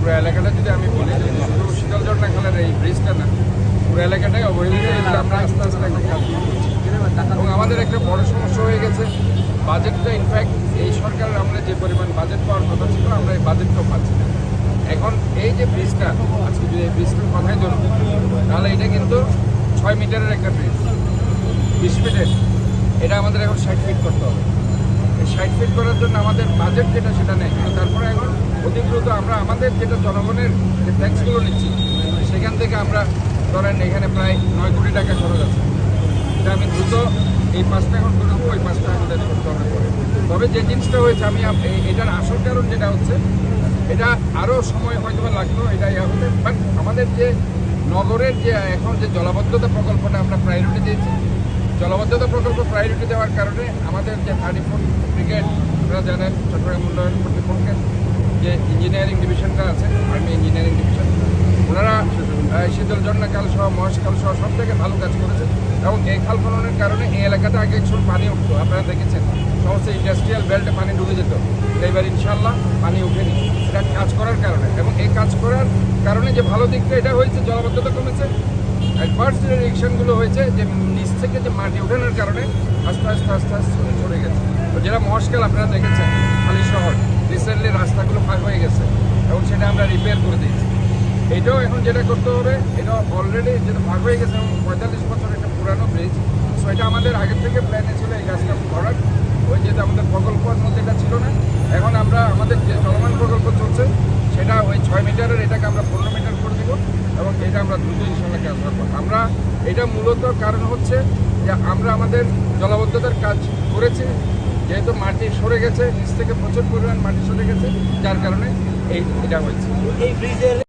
পুরো এলাকাটা যদি আমি বলি যে শুধু শীতলঝর্ণা খালের এই ব্রিজটা না, পুরো এলাকাটাই অবহেলিত। এগুলো আমরা আস্তে আস্তে একটা কাজ শুরু করছি এবং আমাদের একটা বড় সমস্যা হয়ে গেছে বাজেটটা। ইনফ্যাক্ট এই সরকারের আমরা যে পরিমাণ বাজেট পাওয়ার কথা ছিল আমরা এই বাজেটটাও পাচ্ছি না। এখন এই যে ব্রিজটা আজকে যদি এই ব্রিজটার কথাই ধরুন, তাহলে এটা কিন্তু 6 মিটারের একটা ব্রিজ, 20 ফিটের। এটা আমাদের এখন 60 ফিট করতে হবে। এই 60 ফিট করার জন্য আমাদের বাজেট যেটা সেটা নেই, কিন্তু তারপরে এখন অতি দ্রুত আমরা আমাদের যেটা জনগণের যে ট্যাক্সগুলো নিচ্ছি সেখান থেকে আমরা ধরেন এখানে প্রায় 9 কোটি টাকা খরচ আছে। এটা আমি দ্রুত এই পাঁচটা এখন করে দেবো, ওই পাঁচটা আমাদের করতে হবে পরে। তবে যে জিনিসটা হয়েছে আমি এটার আসল কারণ যেটা হচ্ছে, এটা আরও সময় হয়তো লাগলো, এটাই হতে। বাট আমাদের যে নগরের যে এখন যে জলাবদ্ধতা প্রকল্পটা আমরা প্রায়োরিটি দিয়েছি, জলাবদ্ধতা প্রকল্প প্রায়োরিটি দেওয়ার কারণে আমাদের যে 34 ব্রিগেড, আপনারা জানেন চট্টগ্রাম উন্নয়ন কর্তৃপক্ষের যে ইঞ্জিনিয়ারিং ডিভিশনটা আছে, আর্মি ইঞ্জিনিয়ারিং ডিভিশন, ওনারা শীতলঝর্ণা খাল সহ মহেশ খাল সহ সব থেকে ভালো কাজ করেছে। এবং এই খাল খননের কারণে এই এলাকাটা আগে একটু পানি উঠতো, আপনারা দেখেছেন সমস্ত ইন্ডাস্ট্রিয়াল বেল্টে পানি ঢুকে যেত। এবার ইনশাল্লাহ পানি উঠেনি, এটা কাজ করার কারণে। এবং এই কাজ করার কারণে যে ভালো দিকটা এটা হয়েছে, জলাবদ্ধতা কমেছে। অ্যাডভান্স যে রিয়েকশনগুলো হয়েছে যে নিচ থেকে যে মাটি ওঠানোর কারণে আস্তে আস্তে আস্তে আস্তে চলে গেছে। তো যেটা মহেশখাল আপনারা দেখেছেন খালি শহর, রিসেন্টলি রাস্তাগুলো ফাঁক হয়ে গেছে এবং সেটা আমরা রিপেয়ার করে দিয়েছি। এটাও এখন যেটা করতে হবে, এটা অলরেডি যেটা ভাগ হয়ে গেছে এবং 45 বছর একটা পুরানো ব্রিজ। সো এটা আমাদের আগের থেকে প্ল্যানে ছিল এই কাজটা করার। ওই যেটা আমাদের প্রকল্পের মধ্যে এটা ছিল না। এখন আমরা আমাদের যে চলমান প্রকল্প চলছে সেটা ওই 6 মিটারের এটাকে আমরা 15 মিটার করে দেবো এবং এটা আমরা দ্রুত ইনশাল্লাহ কাজ করবো। আমরা এটা মূলত কারণ হচ্ছে যে আমরা আমাদের জলাবদ্ধতার কাজ করেছি, যেহেতু মাটি সরে গেছে, নিচ থেকে প্রচুর পরিমাণ মাটি সরে গেছে, যার কারণে এটা হয়েছে। এই ব্রিজের